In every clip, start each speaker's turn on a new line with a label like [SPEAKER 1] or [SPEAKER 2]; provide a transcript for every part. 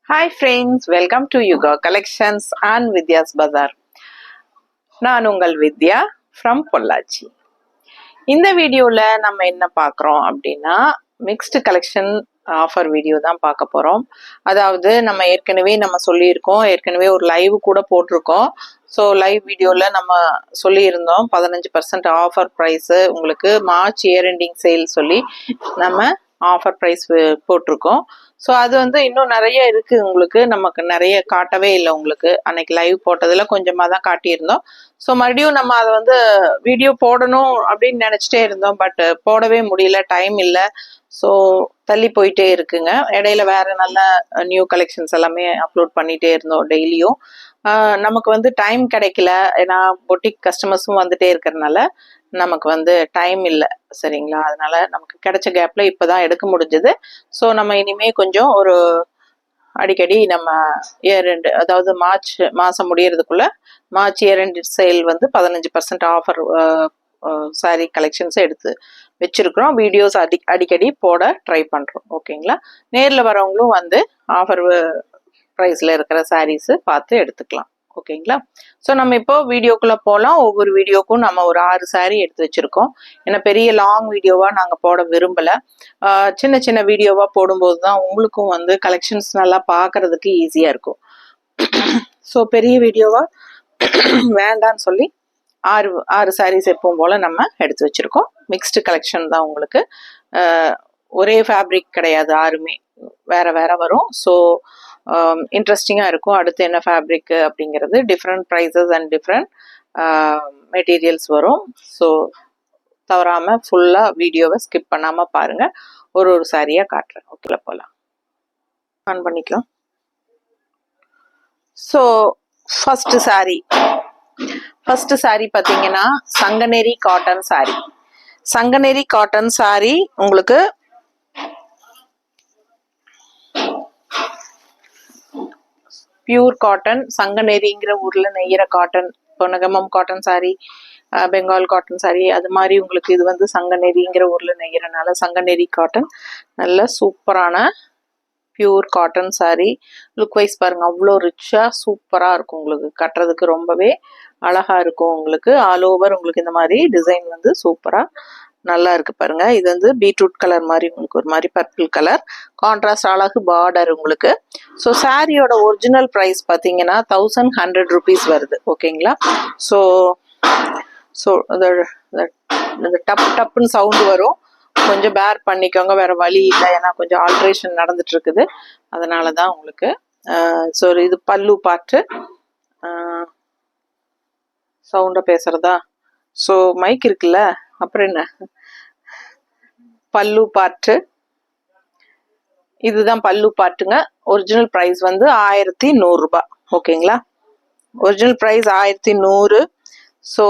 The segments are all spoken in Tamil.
[SPEAKER 1] Hi friends, welcome to Yuga Collections and Vidya's Bazaar. நான் உங்கள் வித்யா from பொள்ளாச்சி. இந்த வீடியோல நம்ம என்ன பார்க்குறோம் அப்படின்னா மிக்ஸ்டு கலெக்ஷன் ஆஃபர் வீடியோ தான் பார்க்க போகிறோம். அதாவது நம்ம ஏற்கனவே சொல்லியிருக்கோம், ஏற்கனவே ஒரு லைவ் கூட போட்டிருக்கோம். ஸோ லைவ் வீடியோவில் நம்ம சொல்லியிருந்தோம் 15% ஆஃபர் ப்ரைஸு உங்களுக்கு மார்ச் இயர் எண்டிங் சேல் சொல்லி நம்ம ஆஃபர் ப்ரைஸ் போட்டிருக்கோம். ஸோ அது இன்னும் நிறைய இருக்குது, உங்களுக்கு நமக்கு நிறைய காட்டவே இல்லை. உங்களுக்கு அன்னைக்கு லைவ் போட்டதில் கொஞ்சமாக தான் காட்டியிருந்தோம். ஸோ மறுபடியும் நம்ம அதை வீடியோ போடணும் அப்படின்னு நினச்சிட்டே இருந்தோம், பட் போடவே முடியல, டைம் இல்லை. ஸோ தள்ளி போயிட்டே இருக்குங்க. இடையில வேற நல்ல நியூ கலெக்ஷன்ஸ் எல்லாமே அப்லோட் பண்ணிகிட்டே இருந்தோம் டெய்லியும். நமக்கு டைம் கிடைக்கல, ஏன்னா பொட்டிக் கஸ்டமர்ஸும் வந்துட்டே இருக்கிறதுனால நமக்கு டைம் இல்லை, சரிங்களா? அதனால நமக்கு கிடைச்ச கேப்ல இப்போதான் எடுக்க முடிஞ்சது. ஸோ நம்ம இனிமே கொஞ்சம் ஒரு அடிக்கடி நம்ம இயர் எண்டு, அதாவது மார்ச் மாதம் முடியறதுக்குள்ள March year end sale 15% offer sari கலெக்ஷன்ஸை எடுத்து வச்சிருக்கிறோம். வீடியோஸ் அடிக்கடி போட ட்ரை பண்ணுறோம், ஓகேங்களா? நேரில் வரவங்களும் ஆஃபர் ப்ரைஸில் இருக்கிற சாரீஸு பார்த்து எடுத்துக்கலாம், ஓகேங்களா? ஸோ நம்ம இப்போ வீடியோக்குள்ளே போகலாம். ஒவ்வொரு வீடியோக்கும் நம்ம ஒரு 6 சாரீ எடுத்து வச்சுருக்கோம். ஏன்னா பெரிய லாங் வீடியோவாக நாங்கள் போட விரும்பலை. சின்ன சின்ன வீடியோவாக போடும்போது தான் உங்களுக்கும் கலெக்ஷன்ஸ் நல்லா பார்க்குறதுக்கு ஈஸியாக இருக்கும். ஸோ பெரிய வீடியோவாக வேண்டான்னு சொல்லி 6 சாரீஸ் எப்பவும் போல் நம்ம எடுத்து வச்சுருக்கோம். மிக்ஸ்டு கலெக்ஷன் தான் உங்களுக்கு. ஒரே ஃபேப்ரிக் கிடையாது, 6மே வேறு வேறு வரும். ஸோ இன்ட்ரெஸ்டிங்காக இருக்கும். அடுத்து என்ன ஃபேப்ரிக் அப்படிங்கிறது, different prices and different materials வரும். ஸோ தவறாமல் ஃபுல்லாக வீடியோவை ஸ்கிப் பண்ணாமல் பாருங்கள். ஒரு சாரியாக காட்டுறேன், ஓகே? போகலாம், ஆன் பண்ணிக்கலாம். ஸோ ஃபஸ்ட்டு சாரீ பார்த்தீங்கன்னா சங்கநேரி காட்டன் சாரீ. சங்கநேரி காட்டன் சாரீ உங்களுக்கு பியூர் காட்டன், சங்கநேரிங்கிற ஊரில் நெய்கிற காட்டன். இப்போ நகமம் காட்டன் சாரீ, பெங்கால் காட்டன் சாரீ, அது மாதிரி உங்களுக்கு இது சங்கநேரிங்கிற ஊரில் நெய்கிறனால சங்கநேரி காட்டன். நல்ல சூப்பரான pure cotton sari. Look wise பாருங்கள், அவ்வளோ ரிச்சாக சூப்பராக இருக்கும். உங்களுக்கு கட்டுறதுக்கு ரொம்பவே அழகாக இருக்கும். உங்களுக்கு ஆல் ஓவர் உங்களுக்கு இந்த மாதிரி டிசைன் சூப்பராக நல்லா இருக்கு பாருங்க. இது பீட்ரூட் கலர் மாதிரி, உங்களுக்கு ஒரு மாதிரி பர்பிள் கலர் கான்ட்ராஸ்ட், அழகு பார்டர் உங்களுக்கு. ஸோ சாரியோட ஒரிஜினல் ப்ரைஸ் பார்த்தீங்கன்னா 1100 rupees வருது, ஓகேங்களா? ஸோ இந்த டப்புன்னு சவுண்டு வரும், கொஞ்சம் பேர் பண்ணிக்கோங்க, வேற வழி இல்லை. ஏன்னா கொஞ்சம் ஆல்ட்ரேஷன் நடந்துட்டு இருக்குது, அதனால தான் உங்களுக்கு. ஸோ இது பல்லு பார்ட்டு, சவுண்டை பேசுறதா? ஸோ மைக் இருக்குல்ல, அப்புறம் என்ன, பல்லு பார்ட்டு, இதுதான் பல்லு பார்ட்டுங்க. ஒரிஜினல் ப்ரைஸ் 1100 ரூபாய், ஓகேங்களா? Original price 1100. So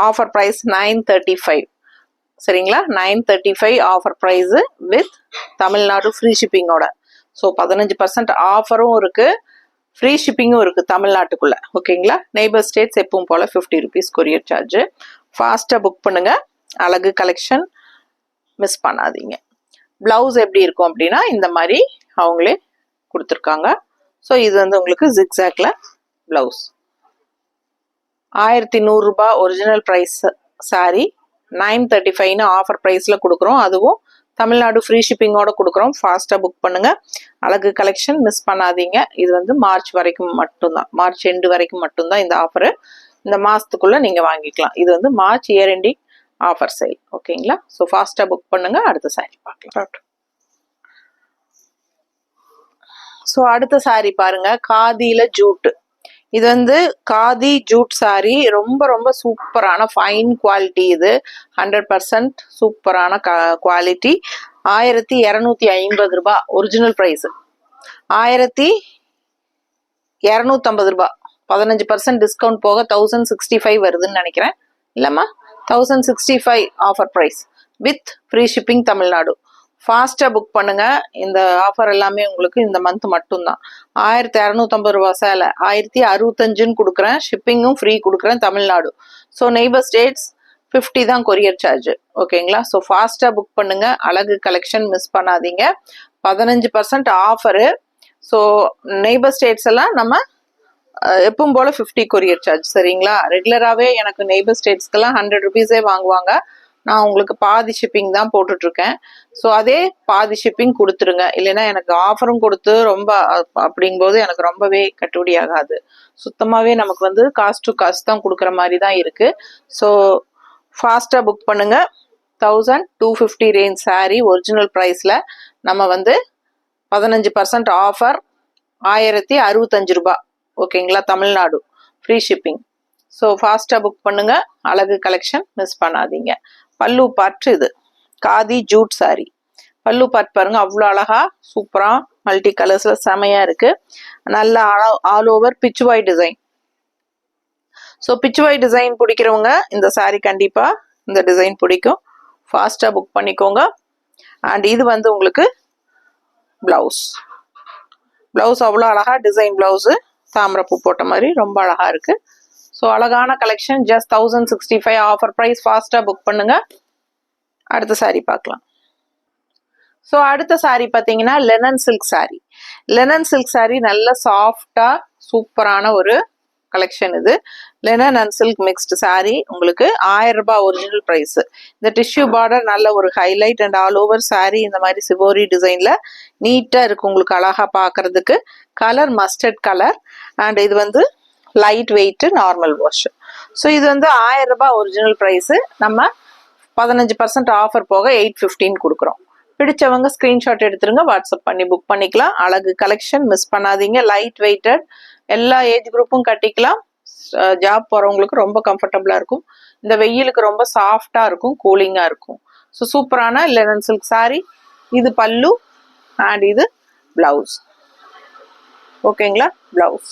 [SPEAKER 1] offer price 935, சரிங்களா? 935 offer price with Tamil Nadu free ஷிப்பிங்கோட. ஸோ 15% ஆஃபரும் இருக்குது, ஃப்ரீ ஷிப்பிங்கும் இருக்குது தமிழ்நாட்டுக்குள்ளே, ஓகேங்களா? நெய்பர் ஸ்டேட்ஸ் எப்பவும் போல் 50 rupees கொரியர் சார்ஜு. ஃபாஸ்ட்டாக புக் பண்ணுங்கள். அழகு கலெக்ஷன் மிஸ் பண்ணாதீங்க. ப்ளவுஸ் எப்படி இருக்கும் அப்படின்னா இந்த மாதிரி அவங்களே கொடுத்துருக்காங்க. ஸோ இது உங்களுக்கு ஜிக்ஸாக்ல ப்ளவுஸ். 1100 ரூபாய் ஒரிஜினல் ப்ரைஸ் சாரி, 935ன்னு ஆஃபர் ப்ரைஸில் கொடுக்குறோம். அதுவும் தமிழ்நாடு ஃப்ரீ ஷிப்பிங்கோட கொடுக்குறோம். ஃபாஸ்ட்டாக புக் பண்ணுங்கள். அழகு கலெக்ஷன் மிஸ் பண்ணாதீங்க. இது மார்ச் வரைக்கும் மட்டும்தான், மார்ச் எண்டு வரைக்கும் மட்டும்தான் இந்த ஆஃபரு. இந்த மாதத்துக்குள்ளே நீங்கள் வாங்கிக்கலாம். இது March year ending offer sale, ஓகேங்களா? ஸோ ஃபாஸ்ட்டாக புக் பண்ணுங்கள். அடுத்த சாரி பார்க்கலாம். ஸோ அடுத்த சாரி பாருங்க, காதியில் ஜூட்டு. இது காதி ஜூட் சாரி, ரொம்ப ரொம்ப சூப்பரான ஃபைன் குவாலிட்டி. இது 100% சூப்பரான குவாலிட்டி. 1250 ரூபாய் ஒரிஜினல் ப்ரைஸ். 1250 ரூபாய், 15% டிஸ்கவுண்ட் போக 1065 வருதுன்னு நினைக்கிறேன், இல்லைம்மா? 1065 offer price with free shipping Tamil Nadu. ஃபாஸ்ட்டாக புக் பண்ணுங்கள். இந்த ஆஃபர் எல்லாமே உங்களுக்கு இந்த மந்த் மட்டும்தான். 1250 ரூபா சேலை 1065ன்னு கொடுக்குறேன், ஷிப்பிங்கும் ஃப்ரீ கொடுக்குறேன் தமிழ்நாடு. ஸோ நெய்பர் ஸ்டேட்ஸ் 50 தான் கொரியர் சார்ஜ், ஓகேங்களா? ஸோ ஃபாஸ்ட்டாக புக் பண்ணுங்கள். அழகு கலெக்ஷன் மிஸ் பண்ணாதீங்க. 15% ஆஃபரு ஸோ நெய்பர் ஸ்டேட்ஸ் எல்லாம் நம்ம எப்பவும் போல 50 கொரியர் சார்ஜ். சரிங்களா? ரெகுலராகவே எனக்கு நெய்பர் ஸ்டேட்ஸ்க்கெல்லாம் 100 ருபீஸே வாங்குவாங்க. நான் உங்களுக்கு பாதி ஷிப்பிங் தான் போட்டுட்ருக்கேன். ஸோ அதே பாதி ஷிப்பிங் கொடுத்துருங்க. இல்லைன்னா எனக்கு ஆஃபரும் கொடுத்து ரொம்ப அப்படிங்கும்போது எனக்கு ரொம்பவே கட்டுப்படி ஆகாது. சுத்தமாகவே நமக்கு வந்து காஸ்ட் டு காஸ்ட் தான் கொடுக்குற மாதிரி தான் இருக்குது. ஸோ ஃபாஸ்ட்டாக புக் பண்ணுங்கள். 1250 ரேஞ்ச் சாரீ ஒரிஜினல் ப்ரைஸில் நம்ம வந்து 15% ஆஃபர் 1065 ரூபாய். ஓகேங்களா? Tamil Nadu free shipping. ஸோ ஃபாஸ்ட்டாக புக் பண்ணுங்க. அழகு கலெக்ஷன் மிஸ் பண்ணாதீங்க. பல்லு பார்ட் இது காதி ஜூட் சாரி. பல்லு பார்ட் பாருங்க, அவ்வளோ அழகா சூப்பரா மல்டி கலர்ஸ்ல செமையா இருக்கு. நல்ல all over Pichwai design. So Pichwai design பிடிக்கிறவங்க இந்த சாரி கண்டிப்பா இந்த டிசைன் பிடிக்கும். ஃபாஸ்ட்டாக புக் பண்ணிக்கோங்க. அண்ட் இது வந்து உங்களுக்கு பிளவுஸ். பிளவுஸ் அவ்வளோ அழகா டிசைன் பிளவுஸு, தாமரைப்பூ போட்ட மாதிரி ரொம்ப அழகா இருக்கு. ஸோ அழகான கலெக்ஷன். Just 1065 offer price. ஃபாஸ்ட்டாக புக் பண்ணுங்க. அடுத்த சாரி பார்க்கலாம். ஸோ அடுத்த சாரி பார்த்தீங்கன்னா linen silk sari. Linen silk sari நல்ல சாஃப்டா சூப்பரான ஒரு கலெக்ஷன். இது linen and silk mixed sari. உங்களுக்கு 1000 ரூபாய் ஒரிஜினல் ப்ரைஸ். இந்த டிஷ்யூ பார்டர் நல்ல ஒரு highlight and all over sari இந்த மாதிரி சிவோரி டிசைன்ல நீட்டா இருக்கு. உங்களுக்கு அழகா பார்க்கறதுக்கு. Colour mustard colour. அண்ட் இது வந்து light weight normal wash. So இது வந்து 1000 ரூபாய் ஒரிஜினல் ப்ரைஸ். நம்ம 15% ஆஃபர் போக 815 கொடுக்குறோம். பிடிச்சவங்க ஸ்கிரீன்ஷாட் எடுத்துருங்க, வாட்ஸ்அப் பண்ணி புக் பண்ணிக்கலாம். அழகு கலெக்ஷன் மிஸ் பண்ணாதீங்க. லைட் வெயிட்டட், எல்லா ஏஜ் குரூப்பும் கட்டிக்கலாம். ஜாப் போறவங்களுக்கு ரொம்ப கம்ஃபர்டபுளா இருக்கும். இந்த வெயிலுக்கு ரொம்ப சாஃப்டா இருக்கும், கூலிங்கா இருக்கும். ஸோ சூப்பரான லெனன் சில்க் சாரி. இது பல்லு அண்ட் இது பிளவுஸ். ஓகேங்களா? பிளவுஸ்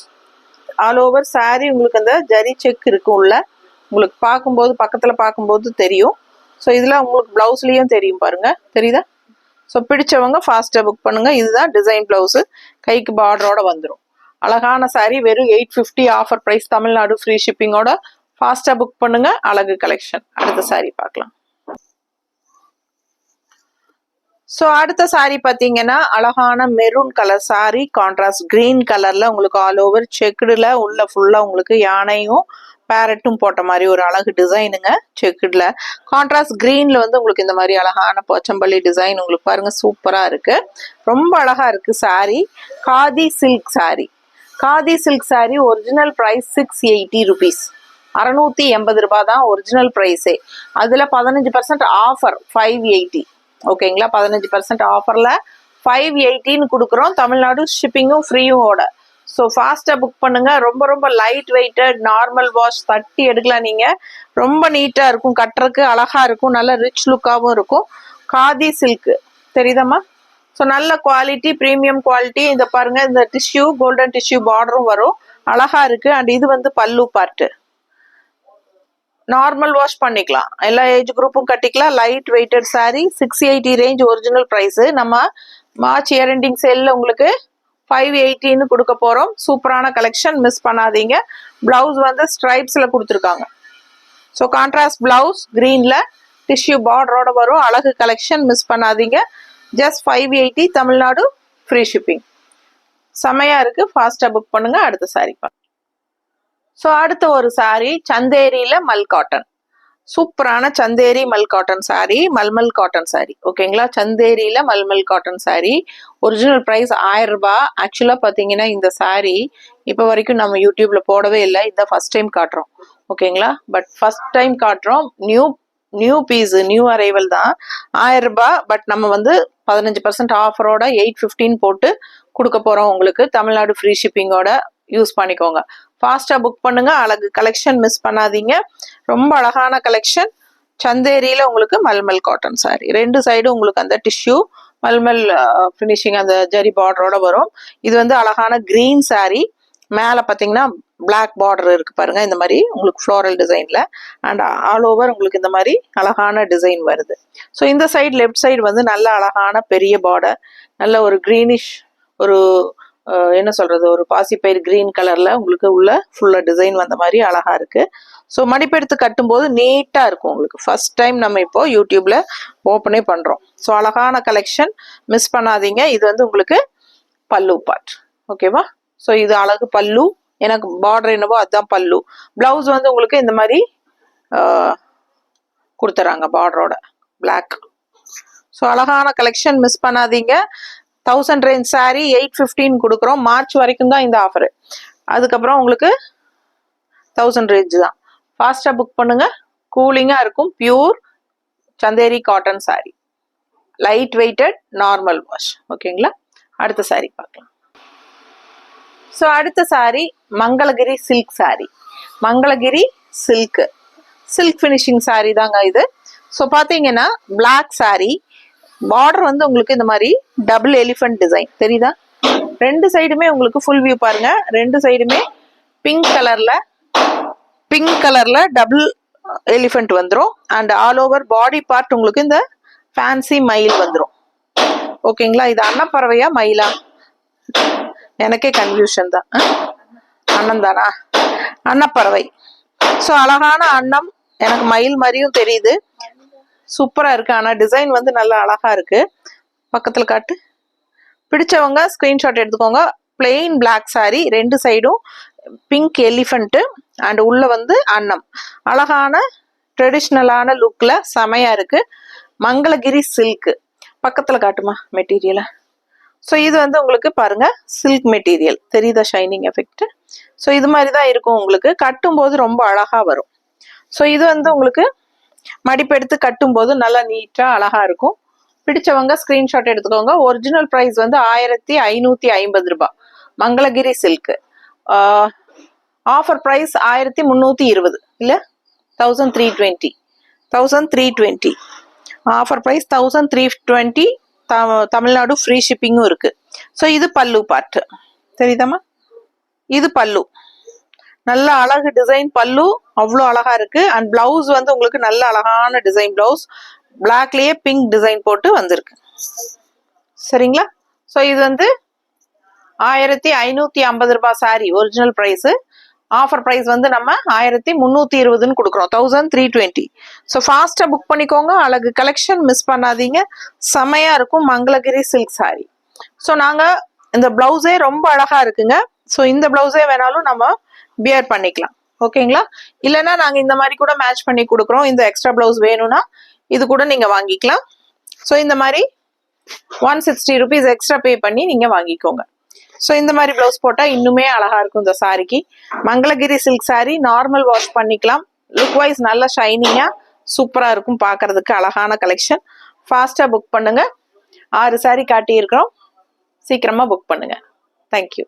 [SPEAKER 1] ஆல் ஓவர் சாரி உங்களுக்கு அந்த ஜரி செக் இருக்கும் உள்ள. உங்களுக்கு பார்க்கும்போது பக்கத்துல பார்க்கும்போது தெரியும். ஸோ இதெல்லாம் உங்களுக்கு பிளவுஸ்லயும் தெரியும் பாருங்க, தெரியுதா? ஸோ பிடிச்சவங்க ஃபாஸ்ட்டாக புக் பண்ணுங்க. இதுதான் டிசைன் பிளவுஸு, கைக்கு பார்டரோட வந்துடும். அழகான சாரி. வெறும் 850 ஆஃபர் ப்ரைஸ். தமிழ்நாடு ஃப்ரீ ஷிப்பிங்கோட. ஃபாஸ்ட்டாக புக் பண்ணுங்க. அழகு கலெக்ஷன். அடுத்த சாரி பார்க்கலாம். ஸோ அடுத்த சாரி பார்த்தீங்கன்னா அழகான maroon colour sorry. Contrast green கலர்ல உங்களுக்கு ஆல் ஓவர் செக்குடுல உள்ள ஃபுல்லா உங்களுக்கு யானையும் பேரட்டும் போட்ட மாதிரி ஒரு அழகு டிசைனுங்க. செக்குடுல கான்ட்ராஸ்ட் கிரீன்ல வந்து உங்களுக்கு இந்த மாதிரி அழகான போச்சம்பள்ளி டிசைன் உங்களுக்கு பாருங்க, சூப்பரா இருக்கு. ரொம்ப அழகா இருக்கு sari. Khadi silk sari. Khadi silk sari original price 680 rupees. 680 ரூபாய் தான் ஒரிஜினல் பிரைஸே. அதுல 15% ஆஃபர் 580. ஓகேங்களா? 15% ஆஃபர்ல 580 கொடுக்குறோம். தமிழ்நாடு ஷிப்பிங்கும் ஃப்ரீயும் ஓட. ஸோ ஃபாஸ்ட்டாக புக் பண்ணுங்க. ரொம்ப ரொம்ப லைட் வெயிட்டட், நார்மல் வாஷ், தட்டி எடுக்கலாம் நீங்க. ரொம்ப நீட்டாக இருக்கும், கட்டுறதுக்கு அழகா இருக்கும், நல்ல ரிச் லுக்காகவும் இருக்கும். காதி சில்க் தெரியுதாம்மா? ஸோ நல்ல குவாலிட்டி, ப்ரீமியம் குவாலிட்டி. இந்த பாருங்க, இந்த டிஷ்யூ கோல்டன் டிஷ்யூ பார்டரும் வரும், அழகா இருக்கு. அண்ட் இது வந்து பல்லு பார்ட்டு. நார்மல் வாஷ் பண்ணிக்கலாம், எல்லா ஏஜ் குரூப்பும் கட்டிக்கலாம். Light weighted sari. 680 range original price. நம்ம மார்ச் இயர் எண்டிங் சேல்ல உங்களுக்கு 580 கொடுக்க போறோம். சூப்பரான கலெக்ஷன், மிஸ் பண்ணாதீங்க. பிளவுஸ் வந்து ஸ்ட்ரைப்ஸ்ல கொடுத்துருக்காங்க. ஸோ கான்ட்ராஸ்ட் பிளவுஸ் கிரீன்ல டிஷ்யூ பார்டரோட வரும். அழகு கலெக்ஷன், மிஸ் பண்ணாதீங்க. ஜஸ்ட் 580. Tamil Nadu free shipping. செமையா இருக்கு. ஃபாஸ்டா புக் பண்ணுங்க. அடுத்த சாரி பா. ஸோ அடுத்த ஒரு சாரி சந்தேரியில மல் காட்டன். சூப்பரான சந்தேரி மல் காட்டன் சாரி, மல்மல் காட்டன் சாரி. ஓகேங்களா? சந்தேரியில mulmul cotton sari. Original price 1000 ரூபாய். ஆக்சுவலா பாத்தீங்கன்னா இந்த சாரி இப்போ வரைக்கும் நம்ம யூடியூப்ல போடவே இல்லை. இதான் ஃபர்ஸ்ட் டைம் காட்டுறோம். ஓகேங்களா? பட் ஃபர்ஸ்ட் டைம் காட்டுறோம். நியூ பீஸ், நியூ அரைவல் தான். 1000 ரூபாய். பட் நம்ம வந்து 15% ஆஃபரோட 815 போட்டு கொடுக்க போறோம் உங்களுக்கு. தமிழ்நாடு ஃப்ரீ ஷிப்பிங்கோட. யூஸ் பண்ணிக்கோங்க. ஃபாஸ்டா புக் பண்ணுங்க. அழகு கலெக்ஷன், மிஸ் பண்ணாதீங்க. ரொம்ப அழகான கலெக்ஷன். சந்தேரியில உங்களுக்கு மல்மல் காட்டன் சாரி. ரெண்டு சைடும் உங்களுக்கு அந்த டிஷ்யூ மல்மல் ஃபினிஷிங் அந்த ஜரி பார்டரோட வரும். இது வந்து அழகான கிரீன் சாரி. மேல பாத்தீங்கன்னா பிளாக் பார்டர் இருக்கு பாருங்க, இந்த மாதிரி உங்களுக்கு ஃப்ளோரல் டிசைன்ல. அண்ட் ஆல் ஓவர் உங்களுக்கு இந்த மாதிரி அழகான டிசைன் வருது. ஸோ இந்த சைடு லெஃப்ட் சைடு வந்து நல்ல அழகான பெரிய பார்டர், நல்ல ஒரு கிரீனிஷ், ஒரு என்ன சொல்றது, ஒரு பாசிப்பயிர் கிரீன் கலர்ல உங்களுக்கு உள்ள ஃபுல்லா டிசைன் வந்த மாதிரி அழகா இருக்கு. ஸோ மடிப்பெடுத்து கட்டும்போது நீட்டா இருக்கும் உங்களுக்கு. ஃபர்ஸ்ட் டைம் நம்ம இப்போ யூடியூப்ல ஓப்பனே பண்றோம். ஸோ அழகான கலெக்ஷன், மிஸ் பண்ணாதீங்க. இது வந்து உங்களுக்கு பல்லு பார்ட். ஓகேவா? ஸோ இது அழகு பல்லு, எனக்கு பார்டர் என்னவோ அதுதான் பல்லு. பிளவுஸ் வந்து உங்களுக்கு இந்த மாதிரி கொடுத்துறாங்க பார்டரோட பிளாக். ஸோ அழகான கலெக்ஷன், மிஸ் பண்ணாதீங்க. 1000 ரேஞ்ச் சாரி 815 கொடுக்குறோம். மார்ச் வரைக்கும் தான் இந்த ஆஃபரு. அதுக்கப்புறம் உங்களுக்கு 1000 ரேஞ்ச் தான். ஃபாஸ்ட்டாக புக் பண்ணுங்க. கூலிங்காக இருக்கும். Pure Chanderi cotton sari, light weighted, normal wash. ஓகேங்களா? அடுத்த சாரி பார்க்கலாம். ஸோ அடுத்த sari Mangalagiri silk sari. Mangalagiri silk finishing sari தாங்க இது. ஸோ பார்த்தீங்கன்னா பிளாக் சாரி, பார்டர் வந்து உங்களுக்கு இந்த மாதிரி டபுள் எலிஃபென்ட் டிசைன் தெரியுதா? ரெண்டு சைடுமே உங்களுக்கு ஃபுல் வியூ பாருங்க. ரெண்டு சைடுமே பிங்க் கலர்ல டபுள் எலிஃபென்ட் வந்துடும். And all over body part உங்களுக்கு இந்த ஃபேன்சி மயில் வந்துடும். ஓகேங்களா? இது அன்னப்பறவையா மயிலா? எனக்கே கன்ஃபியூஷன் தான். அண்ணன் தானா? அன்னப்பறவை. ஸோ அழகான அன்னம், எனக்கு மயில் மாதிரியும் தெரியுது. சூப்பரா இருக்கு. ஆனா டிசைன் வந்து நல்லா அழகா இருக்கு. பக்கத்துல காட்டு. பிடிச்சவங்க ஸ்கிரீன்ஷாட் எடுத்துக்கோங்க. பிளெயின் பிளாக் சாரி, ரெண்டு சைடும் பிங்க் எலிஃபென்ட் அண்ட் உள்ள வந்து அன்னம். அழகான ட்ரெடிஷ்னலான லுக்ல செமையா இருக்கு. மங்களகிரி சில்க். பக்கத்துல காட்டுமா மெட்டீரியலை. ஸோ இது வந்து உங்களுக்கு பாருங்க சில்க் மெட்டீரியல் தெரியுதா? Shining effect. ஸோ இது மாதிரி தான் இருக்கும். உங்களுக்கு கட்டும்போது ரொம்ப அழகா வரும். ஸோ இது வந்து உங்களுக்கு மடிப்பெடுத்து கட்டும்போது நல்லா நீட்டா அழகா இருக்கும். பிடிச்சவங்க ஸ்கிரீன்ஷாட் எடுத்துக்கோங்க. ஒரிஜினல் பிரைஸ் வந்து 1550 ரூபாய். மங்களகிரி சில்க். ஆஃபர் பிரைஸ் 1320 இல்ல 1320. Offer price 1320. தமிழ்நாடு ஃப்ரீ ஷிப்பிங்கும் இருக்கு. ஸோ இது பல்லு பார்ட் தெரியுதாமா? இது பல்லு, நல்ல அழகு டிசைன் பல்லு, அவ்வளோ அழகா இருக்கு. அண்ட் பிளவுஸ் வந்து உங்களுக்கு நல்ல அழகான டிசைன் பிளவுஸ், பிளாக்லயே பிங்க் டிசைன் போட்டு வந்திருக்கு. சரிங்களா? ஸோ இது வந்து 1550 ரூபாய் sari original price. Offer price வந்து நம்ம 1320 கொடுக்குறோம். 1320. ஸோ ஃபாஸ்டா புக் பண்ணிக்கோங்க. அழகு கலெக்ஷன் மிஸ் பண்ணாதீங்க. செமையா இருக்கும் மங்களகிரி சில்க் சாரி. ஸோ நாங்க இந்த பிளவுஸே ரொம்ப அழகா இருக்குங்க. ஸோ இந்த பிளவுஸே வேணாலும் நம்ம பியர் பண்ணிக்கலாம். ஓகேங்களா? இல்லைன்னா நாங்க இந்த மாதிரி கூட மேட்ச் பண்ணி கொடுக்குறோம். இந்த எக்ஸ்ட்ரா பிளவுஸ் வேணும்னா இது கூட நீங்க வாங்கிக்கலாம். ஸோ இந்த மாதிரி 160 rupees எக்ஸ்ட்ரா பே பண்ணி நீங்க வாங்கிக்கோங்க. ஸோ இந்த மாதிரி பிளவுஸ் போட்டா இன்னுமே அழகா இருக்கும் இந்த சாரிக்கு. Mangalagiri silk sorry normal wash பண்ணிக்கலாம். லுக் வைஸ் நல்ல ஷைனிங்கா சூப்பரா இருக்கும். பார்க்கிறதுக்கு அழகான கலெக்ஷன். ஃபாஸ்டா புக் பண்ணுங்க. 6 சாரி காட்டி இருக்கிறோம். சீக்கிரமா புக் பண்ணுங்க. தேங்க்யூ.